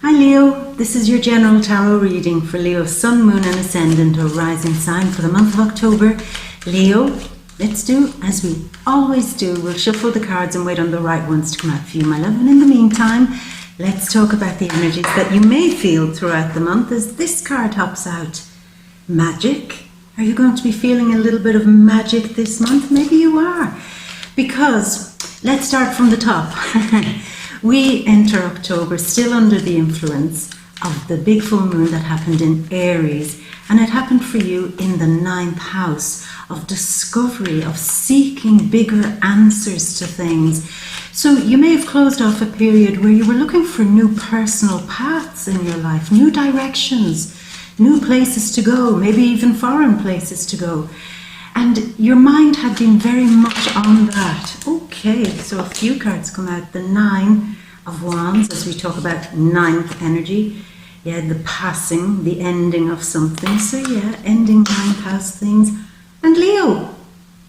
Hi Leo, this is your general tarot reading for Leo, Sun, Moon and Ascendant or Rising sign for the month of October. Leo, let's do as we always do. We'll shuffle the cards and wait on the right ones to come out for you, my love. And in the meantime, let's talk about the energies that you may feel throughout the month as this card hops out. Magic. Are you going to be feeling a little bit of magic this month? Maybe you are. Because, let's start from the top. We enter October still under the influence of the big full moon that happened in Aries, and it happened for you in the 9th house of discovery, of seeking bigger answers to things. So you may have closed off a period where you were looking for new personal paths in your life, new directions, new places to go, maybe even foreign places to go. And your mind had been very much on that. Okay, so a few cards come out. The 9 of Wands, as we talk about 9th energy. Yeah, the passing, the ending of something. So yeah, ending 9th house things. And Leo,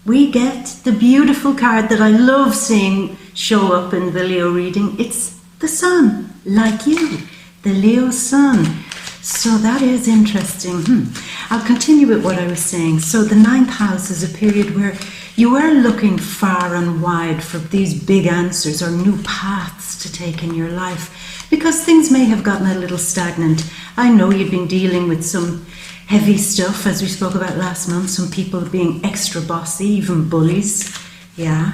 we get the beautiful card that I love seeing show up in the Leo reading. It's the Sun, like you, the Leo Sun. So that is interesting. I'll continue with what I was saying. So the 9th house is a period where you are looking far and wide for these big answers or new paths to take in your life because things may have gotten a little stagnant. I know you've been dealing with some heavy stuff, as we spoke about last month, some people being extra bossy, even bullies. Yeah.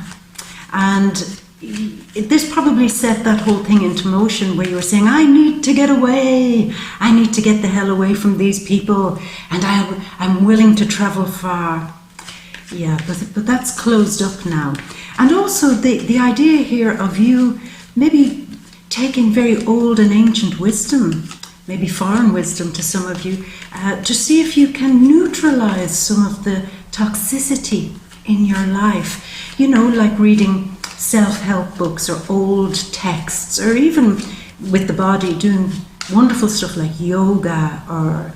And this probably set that whole thing into motion where you were saying, I need to get away. I need to get the hell away from these people. And I'm willing to travel far. Yeah, but that's closed up now. And also the idea here of you maybe taking very old and ancient wisdom, maybe foreign wisdom to some of you, to see if you can neutralize some of the toxicity in your life. You know, like reading self-help books or old texts, or even with the body doing wonderful stuff like yoga or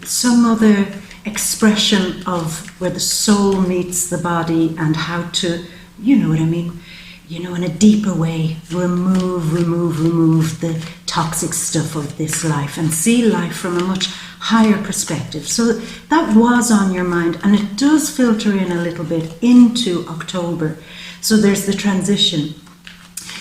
some other expression of where the soul meets the body and how to, you know what I mean, you know, in a deeper way, remove the toxic stuff of this life and see life from a much higher perspective. So that was on your mind, and it does filter in a little bit into October. So there's the transition.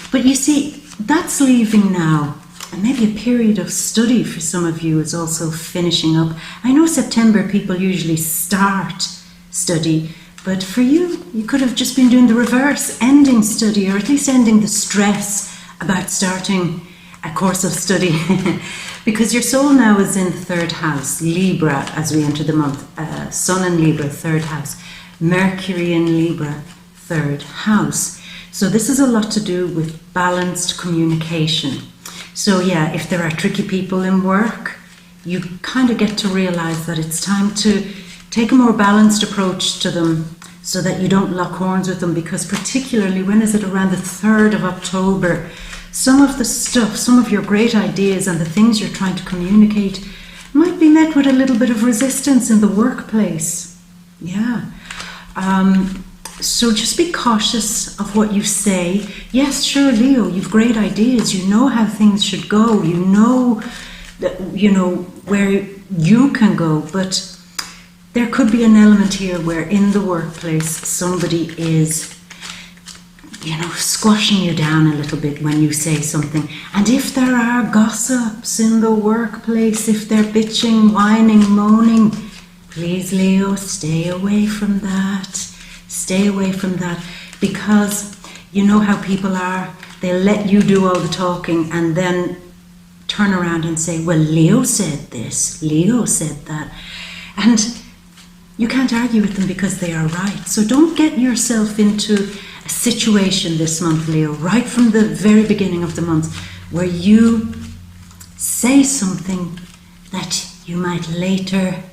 But you see, that's leaving now. And maybe a period of study for some of you is also finishing up. I know September people usually start study, but for you, you could have just been doing the reverse, ending study, or at least ending the stress about starting a course of study. Because your soul now is in 3rd house, Libra, as we enter the month. Sun in Libra, 3rd house. Mercury in Libra, 3rd house. So this is a lot to do with balanced communication. So yeah, if there are tricky people in work, you kind of get to realize that it's time to take a more balanced approach to them so that you don't lock horns with them, because particularly when is it around the 3rd of October, some of the stuff, some of your great ideas and the things you're trying to communicate might be met with a little bit of resistance in the workplace. Yeah. So just be cautious of what you say. Yes, sure, Leo, you've great ideas. You know how things should go. You know that, you know where you can go. But there could be an element here where in the workplace somebody is, you know, squashing you down a little bit when you say something. And if there are gossips in the workplace, if they're bitching, whining, moaning, please, Leo, stay away from that. Stay away from that, because you know how people are. They'll let you do all the talking and then turn around and say, well, Leo said this, Leo said that. And you can't argue with them because they are right. So don't get yourself into a situation this month, Leo, right from the very beginning of the month, where you say something that you might later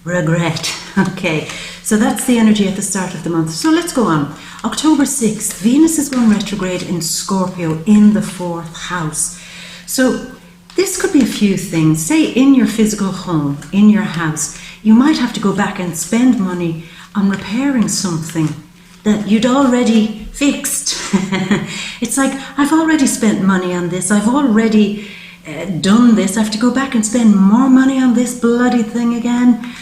regret. Okay, so that's the energy at the start of the month. So let's go on. October 6th, Venus is going retrograde in Scorpio in the 4th house. So this could be a few things. Say in your physical home, in your house, you might have to go back and spend money on repairing something that you'd already fixed. It's like, I've already spent money on this. I've already done this, I have to go back and spend more money on this bloody thing again.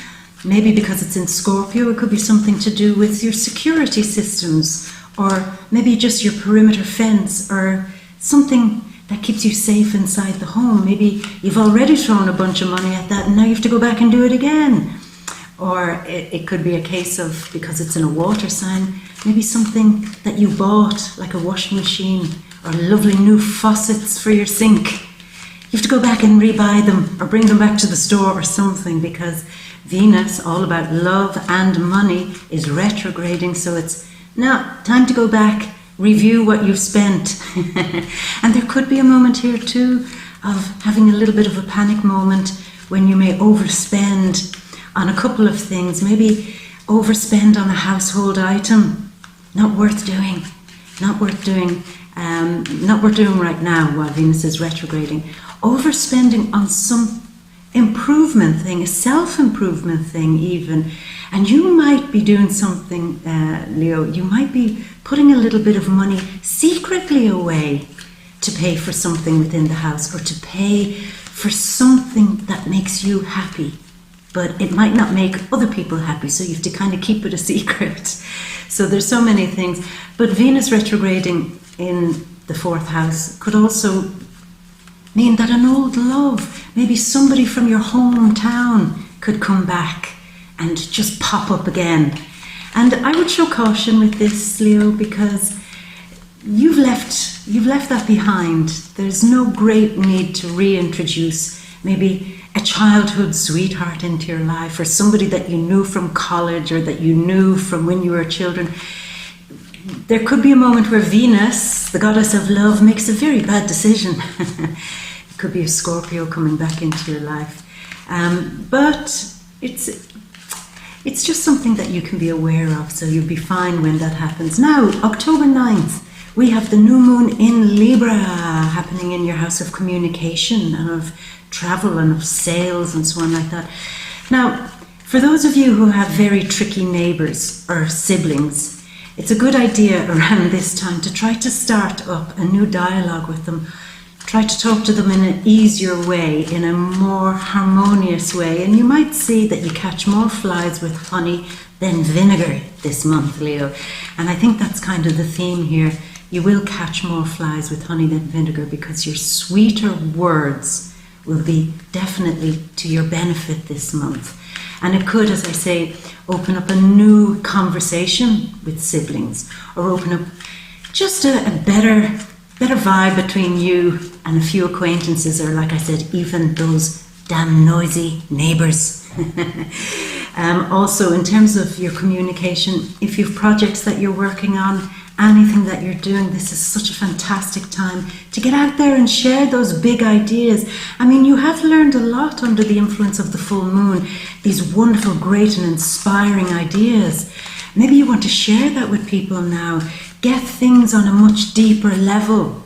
Maybe because it's in Scorpio, it could be something to do with your security systems, or maybe just your perimeter fence, or something that keeps you safe inside the home. Maybe you've already thrown a bunch of money at that and now you have to go back and do it again. Or it could be a case of, because it's in a water sign, maybe something that you bought, like a washing machine or lovely new faucets for your sink. You have to go back and rebuy them or bring them back to the store or something, because Venus, all about love and money, is retrograding. So it's now time to go back, review what you've spent. And there could be a moment here too of having a little bit of a panic moment when you may overspend on a couple of things. Maybe overspend on a household item. Not worth doing. Not worth doing. Not worth doing right now while Venus is retrograding. Overspending on some improvement thing, a self-improvement thing even. And you might be doing something, Leo, you might be putting a little bit of money secretly away to pay for something within the house, or to pay for something that makes you happy. But it might not make other people happy, so you have to kind of keep it a secret. So there's so many things. But Venus retrograding in the 4th house could also mean that an old love, maybe somebody from your hometown, could come back and just pop up again. And I would show caution with this, Leo, because you've left that behind. There's no great need to reintroduce maybe a childhood sweetheart into your life, or somebody that you knew from college or that you knew from when you were children. There could be a moment where Venus, the goddess of love, makes a very bad decision. It could be a Scorpio coming back into your life. But it's just something that you can be aware of, so you'll be fine when that happens. Now, October 9th, we have the new moon in Libra happening in your house of communication and of travel and of sales and so on like that. Now, for those of you who have very tricky neighbours or siblings, it's a good idea around this time to try to start up a new dialogue with them. Try to talk to them in an easier way, in a more harmonious way, and you might see that you catch more flies with honey than vinegar this month, Leo. And I think that's kind of the theme here. You will catch more flies with honey than vinegar, because your sweeter words will be definitely to your benefit this month. And it could, as I say, open up a new conversation with siblings, or open up just a better vibe between you and a few acquaintances, or like I said, even those damn noisy neighbours. Also, in terms of your communication, if you have projects that you're working on, anything that you're doing, this is such a fantastic time to get out there and share those big ideas. I mean, you have learned a lot under the influence of the full moon, these wonderful, great and inspiring ideas. Maybe you want to share that with people now, get things on a much deeper level.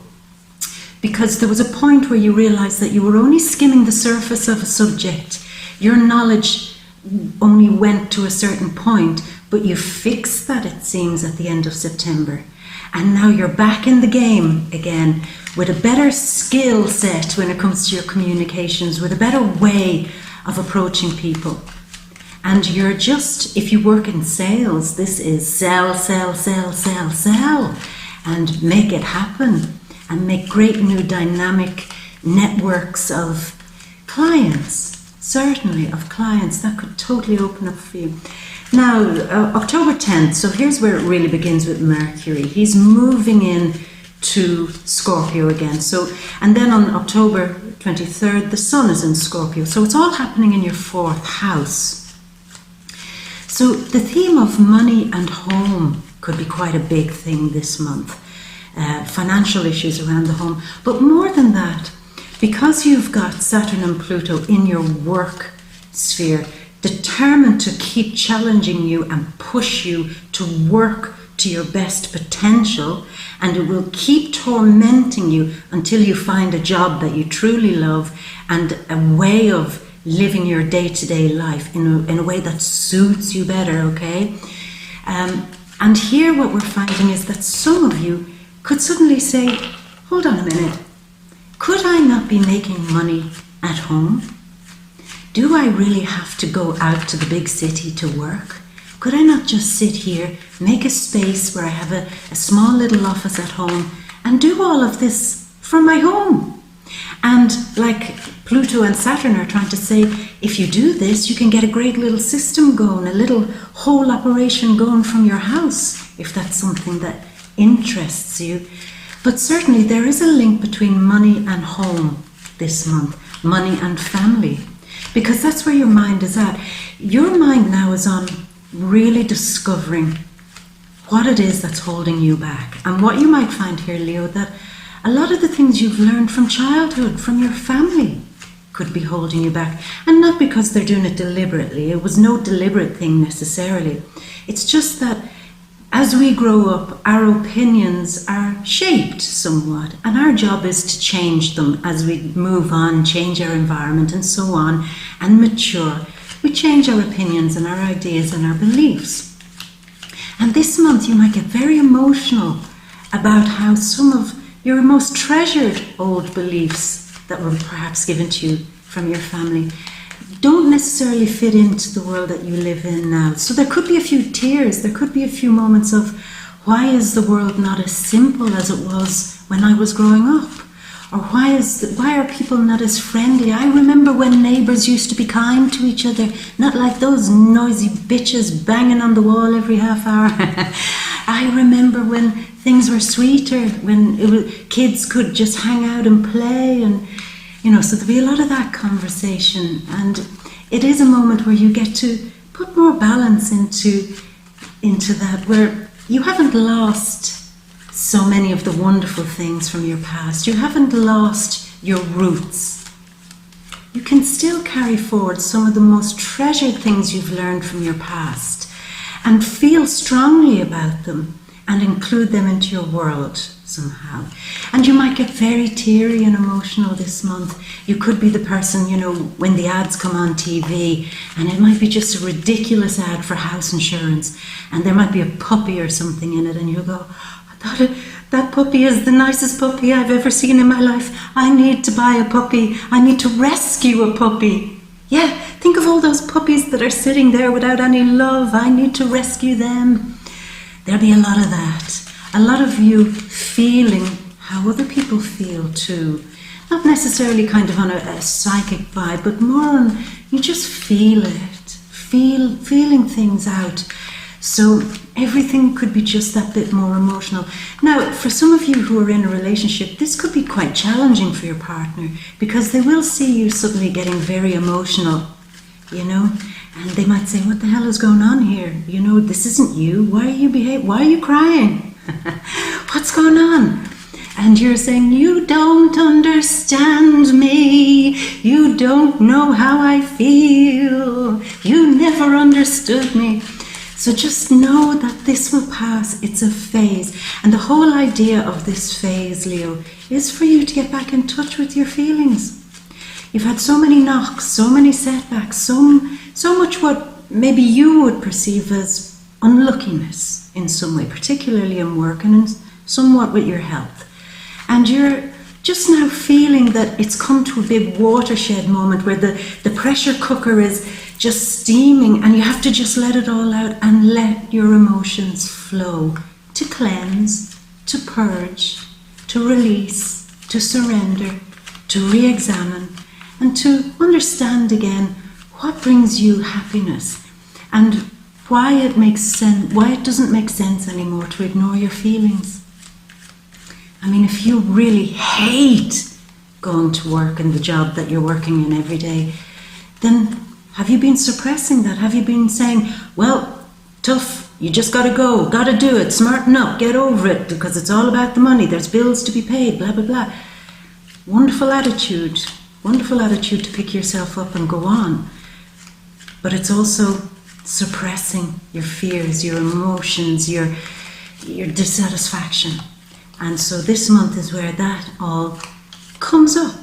Because there was a point where you realized that you were only skimming the surface of a subject. Your knowledge only went to a certain point, but you fixed that, it seems, at the end of September. And now you're back in the game again with a better skill set when it comes to your communications, with a better way of approaching people. And you're just, if you work in sales, this is sell, sell, sell, sell, sell, and make it happen, and make great new dynamic networks of clients, certainly of clients. That could totally open up for you. Now, October 10th, so here's where it really begins with Mercury. He's moving in to Scorpio again. So, and then on October 23rd, the Sun is in Scorpio. So it's all happening in your 4th house. So the theme of money and home could be quite a big thing this month. Financial issues around the home. But more than that, because you've got Saturn and Pluto in your work sphere, determined to keep challenging you and push you to work to your best potential, and it will keep tormenting you until you find a job that you truly love and a way of living your day-to-day life in a way that suits you better, okay? And here what we're finding is that some of you could suddenly say, hold on a minute, Could I not be making money at home? Do I really have to go out to the big city to work? Could I not just sit here, make a space where I have a small little office at home and do all of this from my home? And like Pluto and Saturn are trying to say, if you do this, you can get a great little system going, a little whole operation going from your house, if that's something that interests you. But certainly there is a link between money and home this month, money and family, because that's where your mind is at. Your mind now is on really discovering what it is that's holding you back. And what you might find here, Leo, that a lot of the things you've learned from childhood, from your family, could be holding you back. And not because they're doing it deliberately. It was no deliberate thing necessarily. It's just that as we grow up, our opinions are shaped somewhat, and our job is to change them as we move on, change our environment and so on, and mature. We change our opinions and our ideas and our beliefs. And this month you might get very emotional about how some of your most treasured old beliefs that were perhaps given to you from your family don't necessarily fit into the world that you live in now. So there could be a few tears, there could be a few moments of, why is the world not as simple as it was when I was growing up? Or why are people not as friendly? I remember when neighbours used to be kind to each other, not like those noisy bitches banging on the wall every half hour. I remember when things were sweeter, when kids could just hang out and play, and so there'll be a lot of that conversation. And it is a moment where you get to put more balance into that, where you haven't lost so many of the wonderful things from your past. You haven't lost your roots. You can still carry forward some of the most treasured things you've learned from your past and feel strongly about them and include them into your world somehow. And you might get very teary and emotional this month. You could be the person, when the ads come on TV, and it might be just a ridiculous ad for house insurance, and there might be a puppy or something in it, and you'll go, that puppy is the nicest puppy I've ever seen in my life. I need to buy a puppy. I need to rescue a puppy. Yeah, think of all those puppies that are sitting there without any love. I need to rescue them. There'll be a lot of that. A lot of you feeling how other people feel too. Not necessarily kind of on a psychic vibe, but more on, you just feel it. Feeling things out. So everything could be just that bit more emotional. Now, for some of you who are in a relationship, this could be quite challenging for your partner, because they will see you suddenly getting very emotional, and they might say, what the hell is going on here? This isn't you. Why are you crying? What's going on? And you're saying, you don't understand me. You don't know how I feel. You never understood me. So just know that this will pass. It's a phase. And the whole idea of this phase, Leo, is for you to get back in touch with your feelings. You've had so many knocks, so many setbacks, so much what maybe you would perceive as unluckiness in some way, particularly in work and somewhat with your health. And you're just now feeling that it's come to a big watershed moment where the pressure cooker is just steaming, and you have to just let it all out and let your emotions flow, to cleanse, to purge, to release, to surrender, to re-examine, and to understand again what brings you happiness and why it doesn't make sense anymore to ignore your feelings. I mean, if you really hate going to work and the job that you're working in every day, then have you been suppressing that? Have you been saying, well, tough, you just gotta go, gotta do it, smarten up, get over it, because it's all about the money, there's bills to be paid, blah, blah, blah. Wonderful attitude to pick yourself up and go on. But it's also suppressing your fears, your emotions, your dissatisfaction. And so this month is where that all comes up.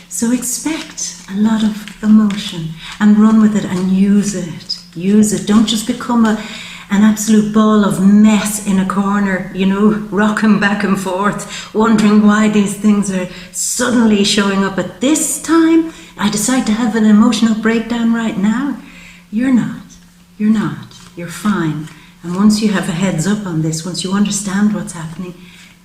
So expect a lot of emotion and run with it and use it. Use it. Don't just become an an absolute ball of mess in a corner, you know, rocking back and forth, wondering why these things are suddenly showing up at this time. I decide to have an emotional breakdown right now. You're not. You're fine. And once you have a heads up on this, once you understand what's happening,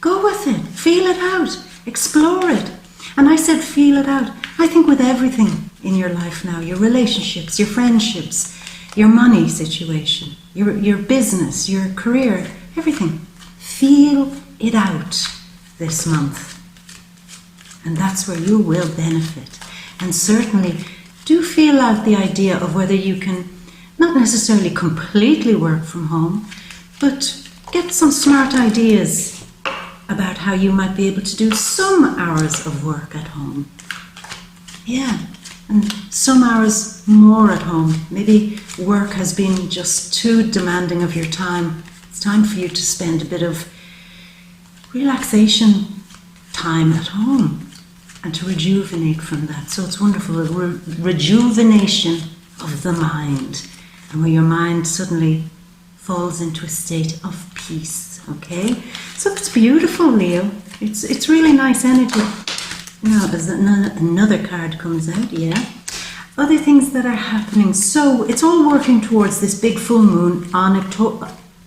go with it, feel it out, explore it. And I said feel it out. I think with everything in your life now, your relationships, your friendships, your money situation, your business, your career, everything. Feel it out this month. And that's where you will benefit. And certainly do feel out the idea of whether you can not necessarily completely work from home, but get some smart ideas about how you might be able to do some hours of work at home. Yeah, and some hours more at home. Maybe work has been just too demanding of your time. It's time for you to spend a bit of relaxation time at home and to rejuvenate from that. So it's wonderful, a rejuvenation of the mind, and where your mind suddenly falls into a state of peace, okay? So it's beautiful, Leo. It's really nice energy. Now, as another card comes out, yeah. Other things that are happening. So it's all working towards this big full moon on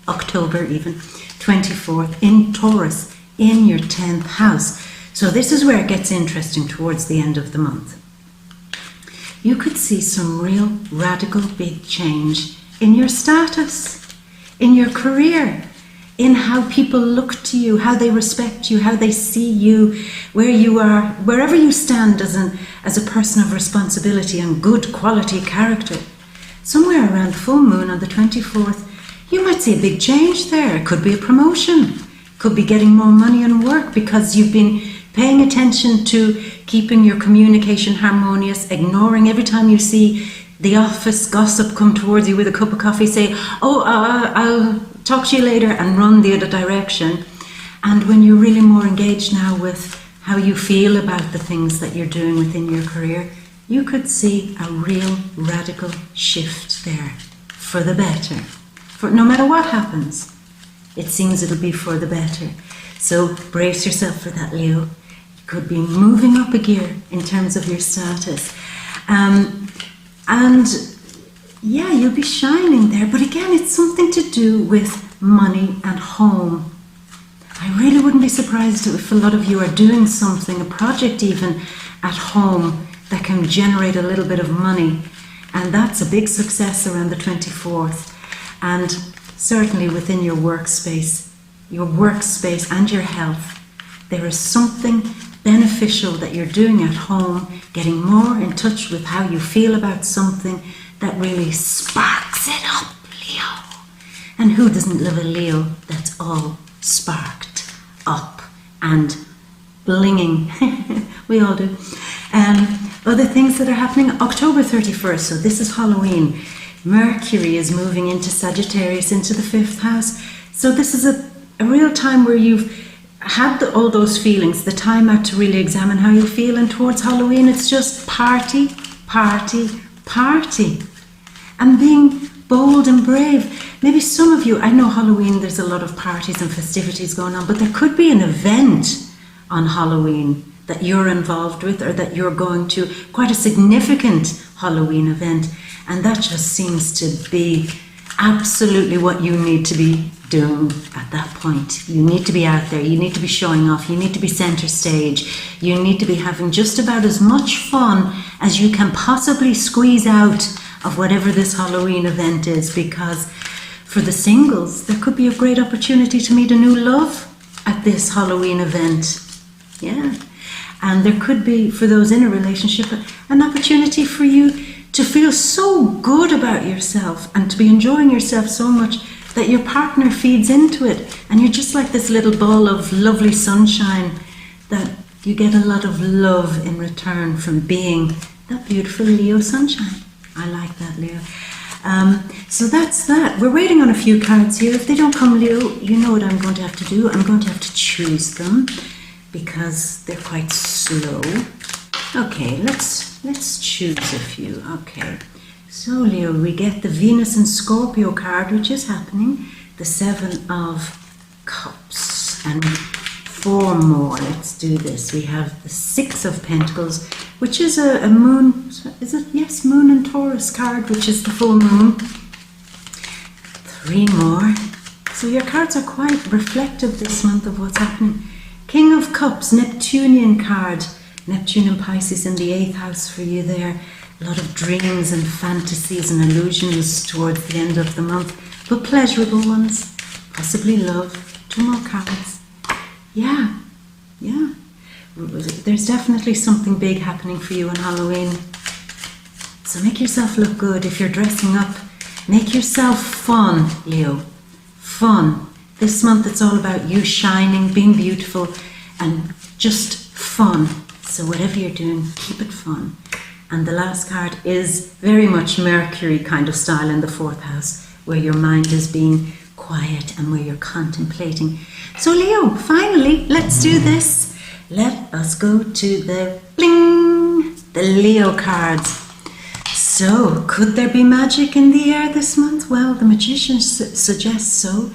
October even, 24th, in Taurus, in your 10th house. So this is where it gets interesting towards the end of the month. You could see some real radical big change in your status, in your career, in how people look to you, how they respect you, how they see you, where you are, wherever you stand as a person of responsibility and good quality character. Somewhere around full moon on the 24th, you might see a big change there. It could be a promotion, could be getting more money and work because you've been paying attention to keeping your communication harmonious, ignoring every time you see the office gossip come towards you with a cup of coffee, say, I'll talk to you later, and run the other direction. And when you're really more engaged now with how you feel about the things that you're doing within your career, you could see a real radical shift there for the better. For no matter what happens, it seems it'll be for the better. So brace yourself for that, Leo. You could be moving up a gear in terms of your status. And yeah, you'll be shining there. But again, it's something to do with money and home. I really wouldn't be surprised if a lot of you are doing something, a project even, at home that can generate a little bit of money. And that's a big success around the 24th. And certainly within your workspace and your health, there is something beneficial that you're doing at home, getting more in touch with how you feel about something that really sparks it up, Leo. And who doesn't love a Leo that's all sparked up and blinging? We all do. Other things that are happening, October 31st, so this is Halloween. Mercury is moving into Sagittarius, into the 5th house. So this is a real time where you've had all those feelings, the time out to really examine how you feel, and towards Halloween it's just party, party, party. And being bold and brave. Maybe some of you, I know Halloween, there's a lot of parties and festivities going on, but there could be an event on Halloween that you're involved with, or that you're going to, quite a significant Halloween event, and that just seems to be absolutely what you need to be doing at that point. You need to be out there, you need to be showing off, you need to be center stage, you need to be having just about as much fun as you can possibly squeeze out of whatever this Halloween event is, because for the singles, there could be a great opportunity to meet a new love at this Halloween event. Yeah. And there could be, for those in a relationship, an opportunity for you to feel so good about yourself and to be enjoying yourself so much that your partner feeds into it, and you're just like this little ball of lovely sunshine that you get a lot of love in return from being that beautiful Leo sunshine. I like that, Leo. So that's that. We're waiting on a few cards here. If they don't come, Leo, you know what I'm going to have to do. I'm going to have to choose them because they're quite slow. Okay, let's choose a few. Okay, So Leo, we get the Venus and Scorpio card, which is happening, the 7 of Cups, and 4 more. Let's do this. We have the 6 of Pentacles, which is a moon, is it? Yes, Moon and Taurus card, which is the full moon. 3 more. So your cards are quite reflective this month of what's happening. King of Cups, Neptunian card. Neptune and Pisces in the 8th house for you there. A lot of dreams and fantasies and illusions towards the end of the month, but pleasurable ones. Possibly love. 2 more cards. Yeah. There's definitely something big happening for you on Halloween. So make yourself look good. If you're dressing up, make yourself fun, Leo. Fun. This month it's all about you shining, being beautiful, and just fun. So whatever you're doing, keep it fun. And the last card is very much Mercury kind of style in the 4th house, where your mind is being quiet and where you're contemplating. So Leo, finally, let's do this. Let us go to the bling, the Leo cards. So, could there be magic in the air this month? Well, the magician suggests so.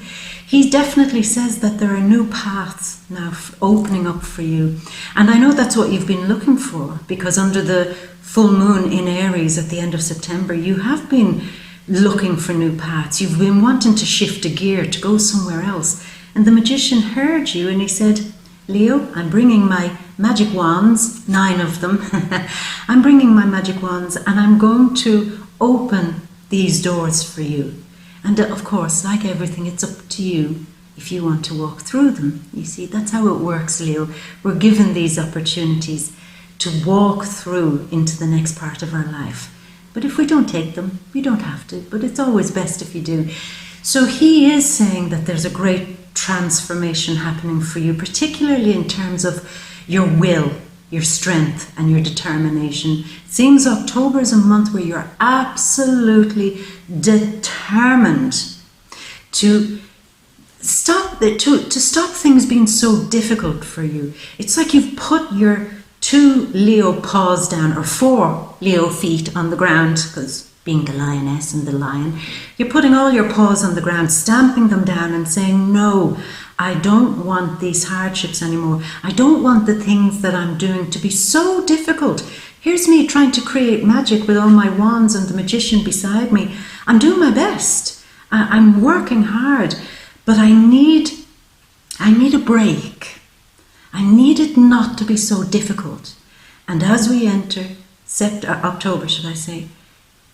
He definitely says that there are new paths now opening up for you. And I know that's what you've been looking for, because under the full moon in Aries at the end of September, you have been looking for new paths. You've been wanting to shift a gear, to go somewhere else. And the magician heard you and he said, Leo, I'm bringing my magic wands, 9 of them. I'm bringing my magic wands and I'm going to open these doors for you. And of course, like everything, it's up to you if you want to walk through them. You see, that's how it works, Leo. We're given these opportunities to walk through into the next part of our life. But if we don't take them, we don't have to, but it's always best if you do. So he is saying that there's a great transformation happening for you, particularly in terms of your will, your strength and your determination. It seems October is a month where you're absolutely determined to stop things being so difficult for you. It's like you've put your 2 Leo paws down, or 4 Leo feet on the ground, because being the lioness and the lion, you're putting all your paws on the ground, stamping them down and saying, no, I don't want these hardships anymore. I don't want the things that I'm doing to be so difficult. Here's me trying to create magic with all my wands and the magician beside me. I'm doing my best. I'm working hard, but I need a break. I need it not to be so difficult. And as we enter October, should I say,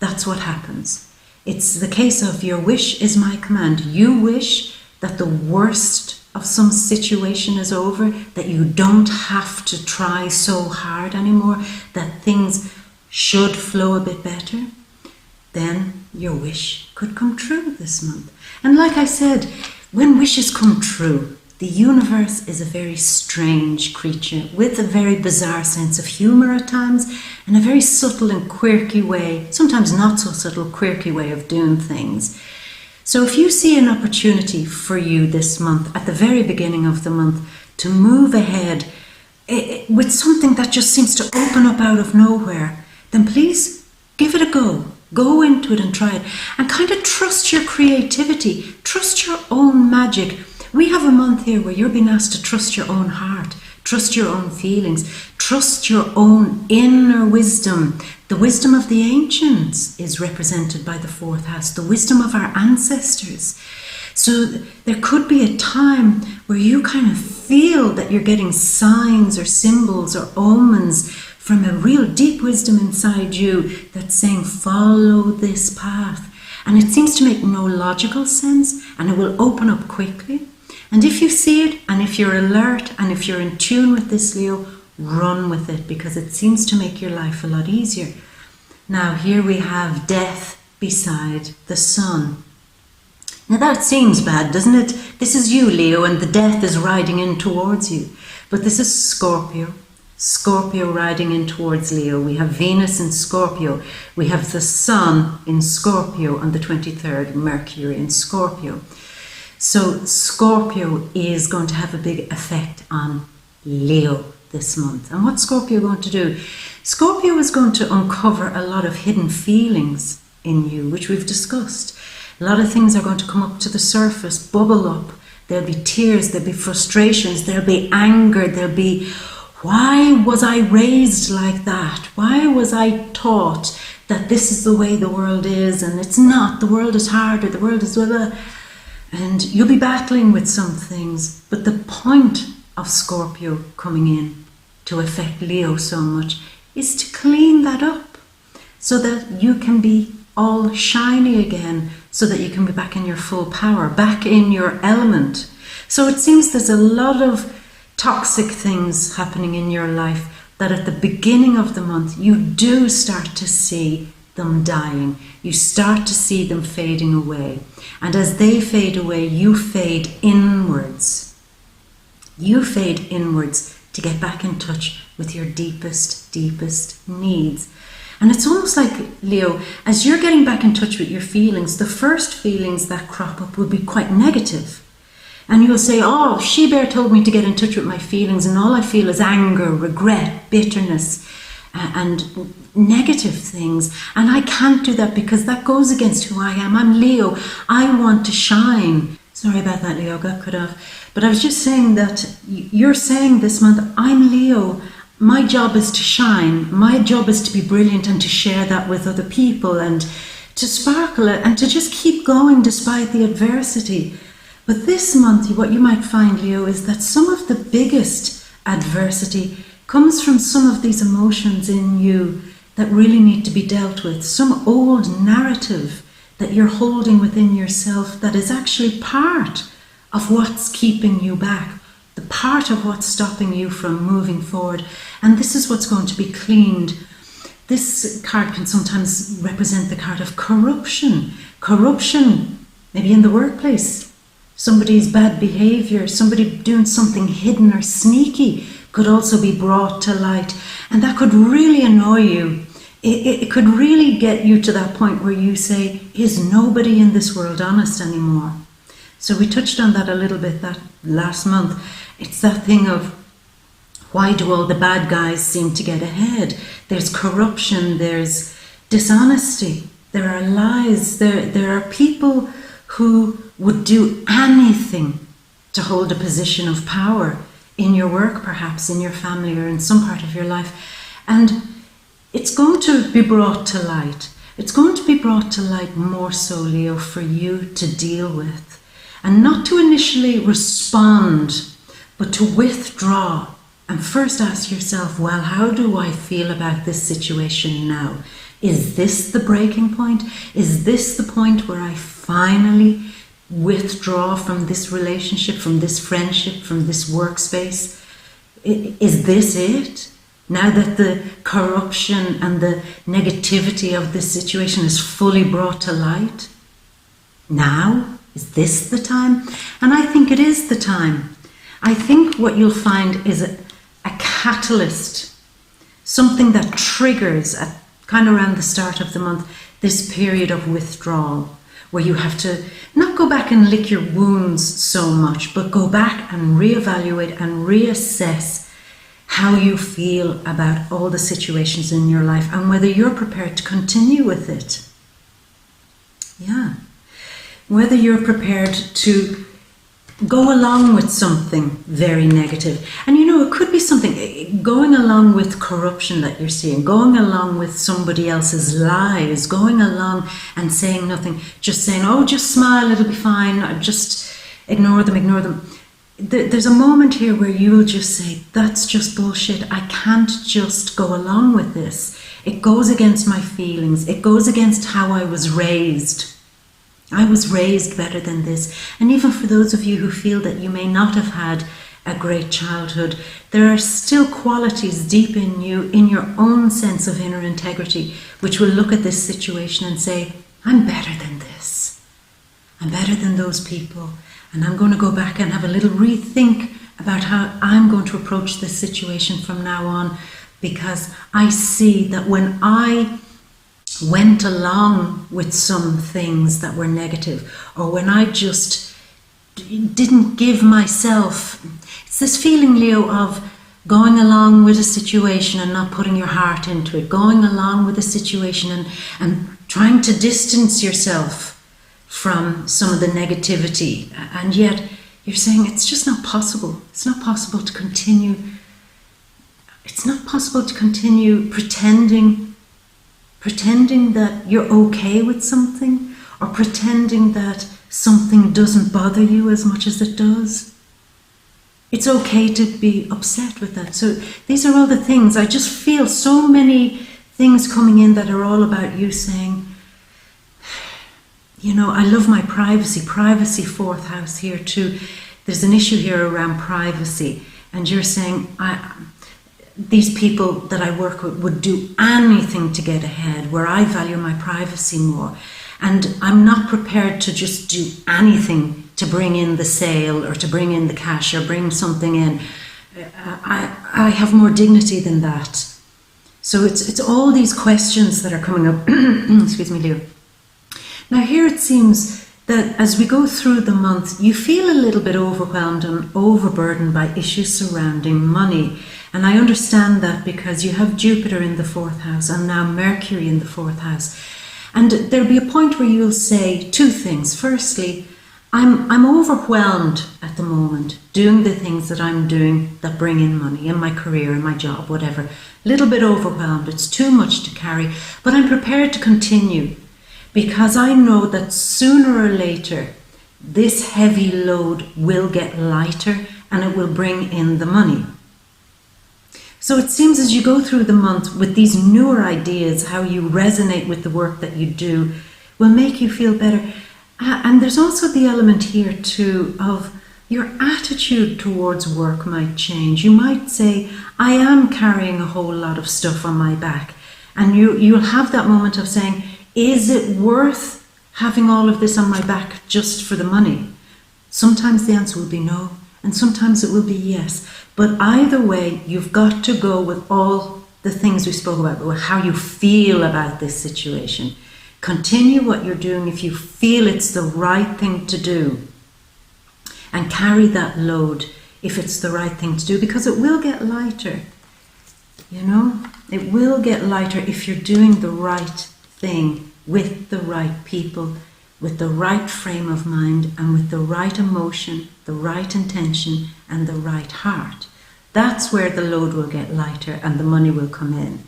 that's what happens. It's the case of your wish is my command. You wish that the worst of some situation is over, that you don't have to try so hard anymore, that things should flow a bit better, then your wish could come true this month. And like I said, when wishes come true, the universe is a very strange creature with a very bizarre sense of humor at times and a very subtle and quirky way, sometimes not so subtle, quirky way of doing things. So if you see an opportunity for you this month, at the very beginning of the month, to move ahead with something that just seems to open up out of nowhere, then please give it a go. Go into it and try it. And kind of trust your creativity. Trust your own magic. We have a month here where you're being asked to trust your own heart, trust your own feelings, trust your own inner wisdom. The wisdom of the ancients is represented by the 4th house, the wisdom of our ancestors. So there could be a time where you kind of feel that you're getting signs or symbols or omens from a real deep wisdom inside you that's saying, follow this path. And it seems to make no logical sense, and it will open up quickly. And if you see it, and if you're alert, and if you're in tune with this, Leo, run with it, because it seems to make your life a lot easier. Now, here we have death beside the sun. Now, that seems bad, doesn't it? This is you, Leo, and the death is riding in towards you. But this is Scorpio. Scorpio riding in towards Leo. We have Venus in Scorpio. We have the sun in Scorpio on the 23rd, Mercury in Scorpio. So Scorpio is going to have a big effect on Leo this month. And what's Scorpio going to do? Scorpio is going to uncover a lot of hidden feelings in you, which we've discussed. A lot of things are going to come up to the surface, bubble up. There'll be tears, there'll be frustrations, there'll be anger, there'll be, why was I raised like that? Why was I taught that this is the way the world is, and it's not, the world is harder, the world is blah, blah. And you'll be battling with some things, but the point of Scorpio coming in to affect Leo so much is to clean that up so that you can be all shiny again, so that you can be back in your full power, back in your element. So it seems there's a lot of toxic things happening in your life that at the beginning of the month you do start to see them dying. You start to see them fading away. And as they fade away, you fade inwards. You fade inwards to get back in touch with your deepest, deepest needs. And it's almost like, Leo, as you're getting back in touch with your feelings, the first feelings that crop up will be quite negative. And you'll say, oh, She-Bear told me to get in touch with my feelings, and all I feel is anger, regret, bitterness, and negative things. And I can't do that because that goes against who I am. I'm Leo. I want to shine. Sorry about that, Leo, got cut off. But I was just saying that you're saying this month, I'm Leo. My job is to shine. My job is to be brilliant and to share that with other people and to sparkle and to just keep going despite the adversity. But this month, what you might find, Leo, is that some of the biggest adversity comes from some of these emotions in you that really need to be dealt with. Some old narrative that you're holding within yourself that is actually part of what's keeping you back, the part of what's stopping you from moving forward. And this is what's going to be cleaned. This card can sometimes represent the card of corruption. Corruption, maybe in the workplace. Somebody's bad behavior, somebody doing something hidden or sneaky could also be brought to light. And that could really annoy you. It could really get you to that point where you say, is nobody in this world honest anymore? So we touched on that a little bit that last month. It's that thing of, why do all the bad guys seem to get ahead? There's corruption, there's dishonesty, there are lies, there are people who would do anything to hold a position of power in your work, perhaps in your family or in some part of your life. And it's going to be brought to light. It's going to be brought to light more so, Leo, for you to deal with. And not to initially respond, but to withdraw and first ask yourself, well, how do I feel about this situation now? Is this the breaking point? Is this the point where I finally withdraw from this relationship, from this friendship, from this workspace? Is this it? Now that the corruption and the negativity of this situation is fully brought to light? Now? Is this the time? And I think it is the time. I think what you'll find is a catalyst, something that triggers at kind of around the start of the month, this period of withdrawal, where you have to not go back and lick your wounds so much, but go back and reevaluate and reassess how you feel about all the situations in your life and whether you're prepared to continue with it. Yeah. Whether you're prepared to go along with something very negative. And you know, it could be something, going along with corruption that you're seeing, going along with somebody else's lies, going along and saying nothing, just saying, oh, just smile, it'll be fine, just ignore them. There's a moment here where you will just say, that's just bullshit, I can't just go along with this. It goes against my feelings, it goes against how I was raised. I was raised better than this. And even for those of you who feel that you may not have had a great childhood, there are still qualities deep in you, in your own sense of inner integrity, which will look at this situation and say, I'm better than this. I'm better than those people. And I'm going to go back and have a little rethink about how I'm going to approach this situation from now on, because I see that when I went along with some things that were negative, or when I just didn't give myself, it's this feeling, Leo, of going along with a situation and not putting your heart into it, going along with a situation and trying to distance yourself from some of the negativity, and yet you're saying it's just not possible. It's not possible to continue. It's not possible to continue pretending that you're okay with something, or pretending that something doesn't bother you as much as it does. It's okay to be upset with that. So these are all the things. I just feel so many things coming in that are all about you saying, I love my privacy, fourth house here too. There's an issue here around privacy, and you're saying, these people that I work with would do anything to get ahead, where I value my privacy more. And I'm not prepared to just do anything to bring in the sale or to bring in the cash or bring something in. I have more dignity than that. So it's all these questions that are coming up. Excuse me, Leo. Now here it seems that as we go through the month, you feel a little bit overwhelmed and overburdened by issues surrounding money. And I understand that because you have Jupiter in the fourth house and now Mercury in the fourth house. And there'll be a point where you'll say two things. Firstly, I'm overwhelmed at the moment doing the things that I'm doing that bring in money in my career, in my job, whatever. A little bit overwhelmed. It's too much to carry, but I'm prepared to continue because I know that sooner or later this heavy load will get lighter and it will bring in the money. So it seems as you go through the month with these newer ideas, how you resonate with the work that you do will make you feel better. And there's also the element here too of your attitude towards work might change. You might say, I am carrying a whole lot of stuff on my back. And you'll have that moment of saying, is it worth having all of this on my back just for the money? Sometimes the answer will be no, and sometimes it will be yes. But either way, you've got to go with all the things we spoke about, with how you feel about this situation. Continue what you're doing if you feel it's the right thing to do. And carry that load if it's the right thing to do, because it will get lighter. It will get lighter if you're doing the right thing with the right people, with the right frame of mind, and with the right emotion, the right intention, and the right heart. That's where the load will get lighter and the money will come in.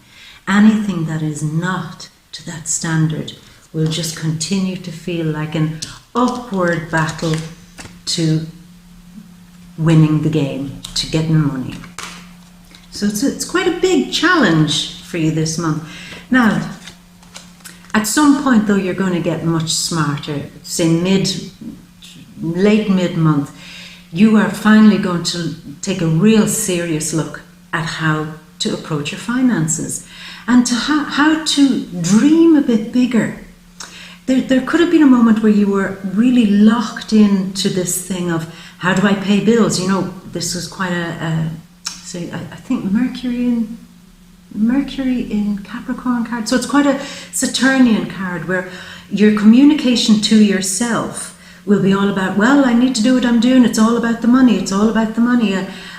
Anything that is not to that standard will just continue to feel like an upward battle to winning the game, to getting money. So it's quite a big challenge for you this month. Now, at some point though, you're going to get much smarter. Say late mid-month, you are finally going to take a real serious look at how to approach your finances and to how to dream a bit bigger. There could have been a moment where you were really locked into this thing of how do I pay bills? This was quite I think Mercury in Capricorn card. So it's quite a Saturnian card where your communication to yourself will be all about, well, I need to do what I'm doing. It's all about the money. It's all about the money.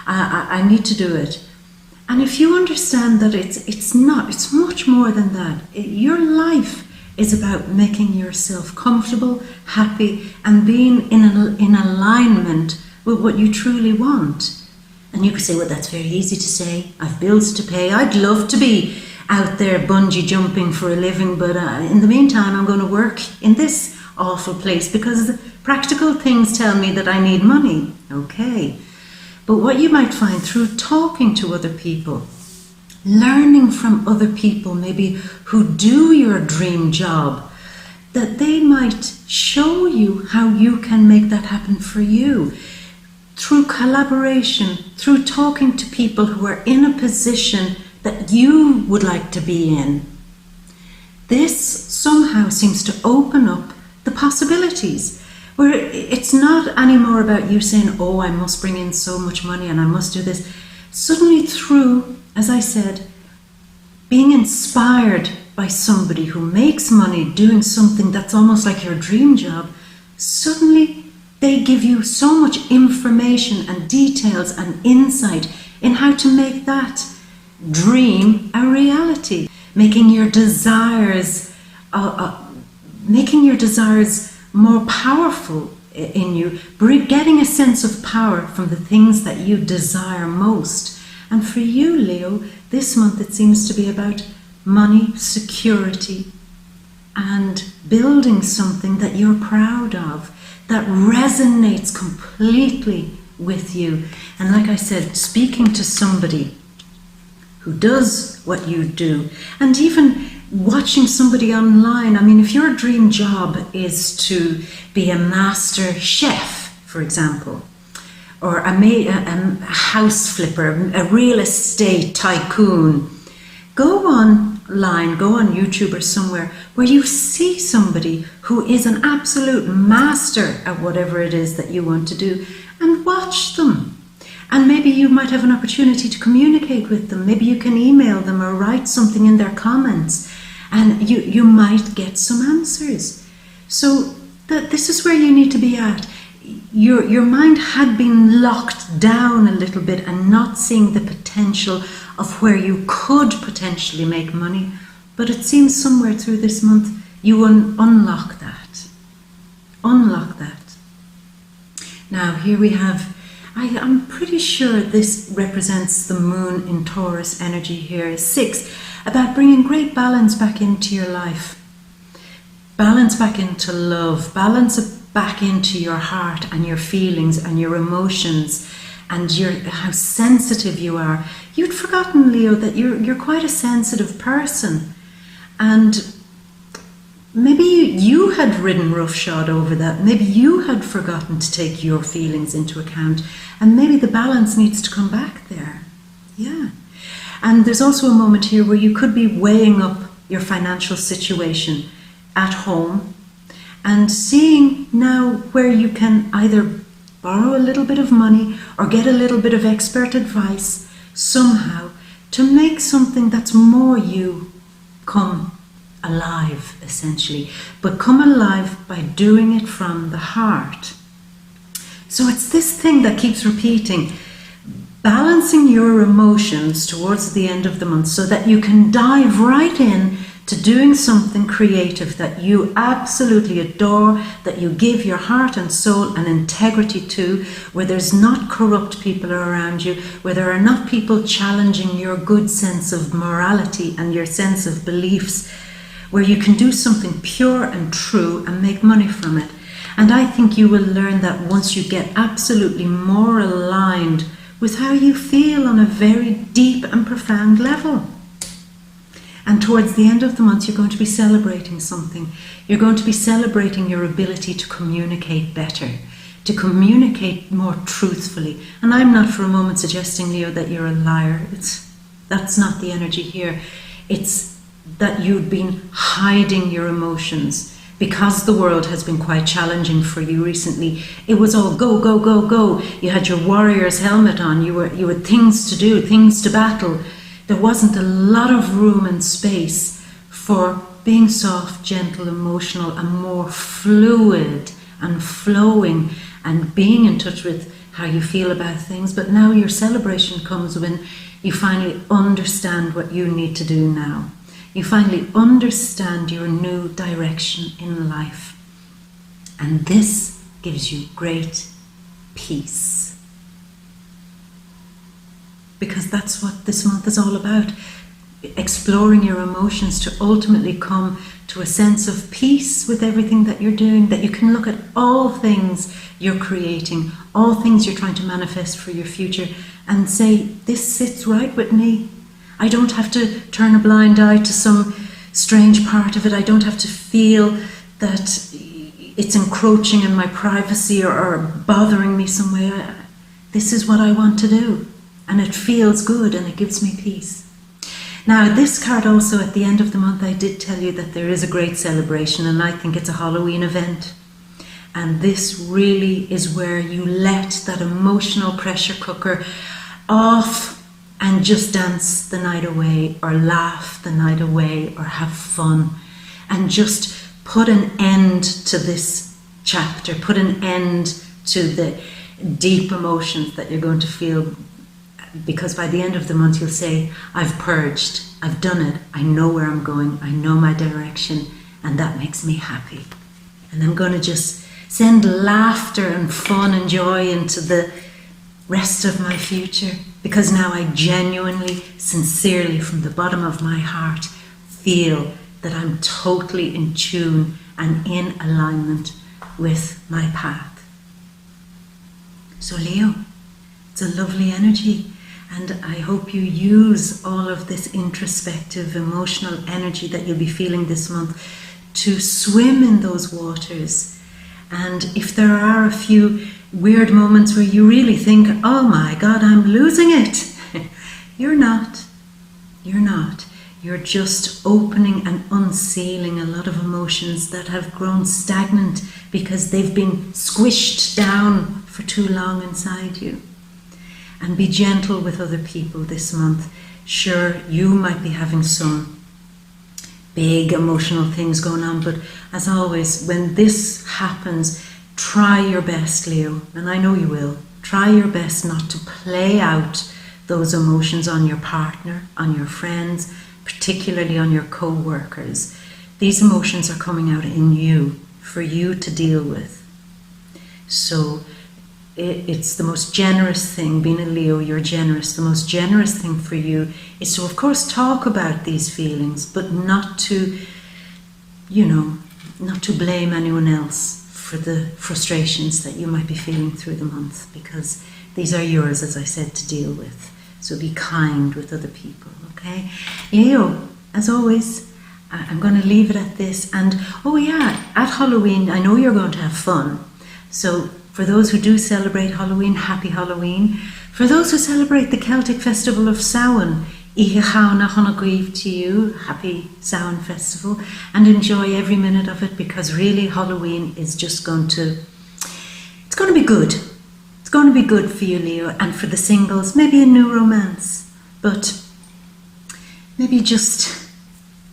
I need to do it. And if you understand that it's much more than that. Your life is about making yourself comfortable, happy, and being in alignment with what you truly want. And you could say, well, that's very easy to say. I've bills to pay. I'd love to be out there bungee jumping for a living, but in the meantime, I'm going to work in this awful place because the practical things tell me that I need money. Okay. But what you might find through talking to other people, learning from other people maybe who do your dream job, that they might show you how you can make that happen for you. Through collaboration, through talking to people who are in a position that you would like to be in. This somehow seems to open up the possibilities, where it's not anymore about you saying, oh, I must bring in so much money and I must do this. Suddenly through, as I said, being inspired by somebody who makes money doing something that's almost like your dream job, suddenly they give you so much information and details and insight in how to make that dream a reality, making your desires more powerful in you, getting a sense of power from the things that you desire most. And for you, Leo, this month it seems to be about money, security, and building something that you're proud of, that resonates completely with you. And like I said, speaking to somebody who does what you do, and even watching somebody online. I mean, if your dream job is to be a master chef, for example, or a house flipper, a real estate tycoon, go online, go on YouTube or somewhere where you see somebody who is an absolute master at whatever it is that you want to do, and watch them. And maybe you might have an opportunity to communicate with them. Maybe you can email them or write something in their comments, and you might get some answers. So this is where you need to be at. Your mind had been locked down a little bit and not seeing the potential of where you could potentially make money. But it seems somewhere through this month you unlock that. Unlock that. Now here we have, I'm pretty sure this represents the moon in Taurus energy here, 6, about bringing great balance back into your life. Balance back into love, balance back into your heart and your feelings and your emotions and how sensitive you are. You'd forgotten, Leo, that you're quite a sensitive person. And maybe you had ridden roughshod over that. Maybe you had forgotten to take your feelings into account. And maybe the balance needs to come back there. Yeah. And there's also a moment here where you could be weighing up your financial situation at home and seeing now where you can either borrow a little bit of money or get a little bit of expert advice somehow to make something that's more you come alive, essentially, but come alive by doing it from the heart. So it's this thing that keeps repeating, balancing your emotions towards the end of the month so that you can dive right in to doing something creative that you absolutely adore, that you give your heart and soul and integrity to, where there's not corrupt people around you, where there are not people challenging your good sense of morality and your sense of beliefs, where you can do something pure and true and make money from it. And I think you will learn that once you get absolutely more aligned with how you feel on a very deep and profound level. And towards the end of the month, you're going to be celebrating something. You're going to be celebrating your ability to communicate better, to communicate more truthfully. And I'm not for a moment suggesting, Leo, that you're a liar. That's not the energy here. It's that you've been hiding your emotions because the world has been quite challenging for you recently. It was all go, go, go, go. You had your warrior's helmet on. You had things to do, things to battle. There wasn't a lot of room and space for being soft, gentle, emotional, and more fluid and flowing and being in touch with how you feel about things. But now your celebration comes when you finally understand what you need to do now. You finally understand your new direction in life. And this gives you great peace. Because that's what this month is all about. Exploring your emotions to ultimately come to a sense of peace with everything that you're doing, that you can look at all things you're creating, all things you're trying to manifest for your future, and say, this sits right with me. I don't have to turn a blind eye to some strange part of it. I don't have to feel that it's encroaching in my privacy or bothering me some way. This is what I want to do. And it feels good and it gives me peace. Now, this card also, at the end of the month, I did tell you that there is a great celebration, and I think it's a Halloween event. And this really is where you let that emotional pressure cooker off and just dance the night away, or laugh the night away, or have fun, and just put an end to this chapter, put an end to the deep emotions that you're going to feel because by the end of the month you'll say, I've purged, I've done it, I know where I'm going, I know my direction, and that makes me happy. And I'm going to just send laughter and fun and joy into the rest of my future, because now I genuinely, sincerely, from the bottom of my heart, feel that I'm totally in tune and in alignment with my path. So Leo, it's a lovely energy, and I hope you use all of this introspective, emotional energy that you'll be feeling this month to swim in those waters. And if there are a few weird moments where you really think, oh my God, I'm losing it, you're not. You're not. You're just opening and unsealing a lot of emotions that have grown stagnant because they've been squished down for too long inside you. And be gentle with other people this month. Sure, you might be having some big emotional things going on, but as always, when this happens, try your best, Leo, and I know you will. Try your best not to play out those emotions on your partner, on your friends, particularly on your co-workers. These emotions are coming out in you for you to deal with. So it's the most generous thing, being a Leo, you're generous. The most generous thing for you is to, of course, talk about these feelings, but not to, not to blame anyone else for the frustrations that you might be feeling through the month, because these are yours, as I said, to deal with. So be kind with other people, okay? Leo, as always, I'm going to leave it at this. And, oh yeah, at Halloween, I know you're going to have fun. So for those who do celebrate Halloween, happy Halloween. For those who celebrate the Celtic festival of Samhain, to you, happy Samhain festival, and enjoy every minute of it, because really Halloween is just it's going to be good. It's going to be good for you, Leo, and for the singles, maybe a new romance, but maybe just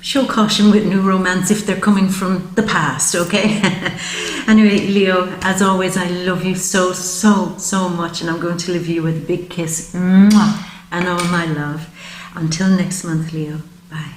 show caution with new romance if they're coming from the past, okay? Anyway, Leo, as always, I love you so, so, so much, and I'm going to leave you with a big kiss. Mwah, and all my love. Until next month, Leo. Bye.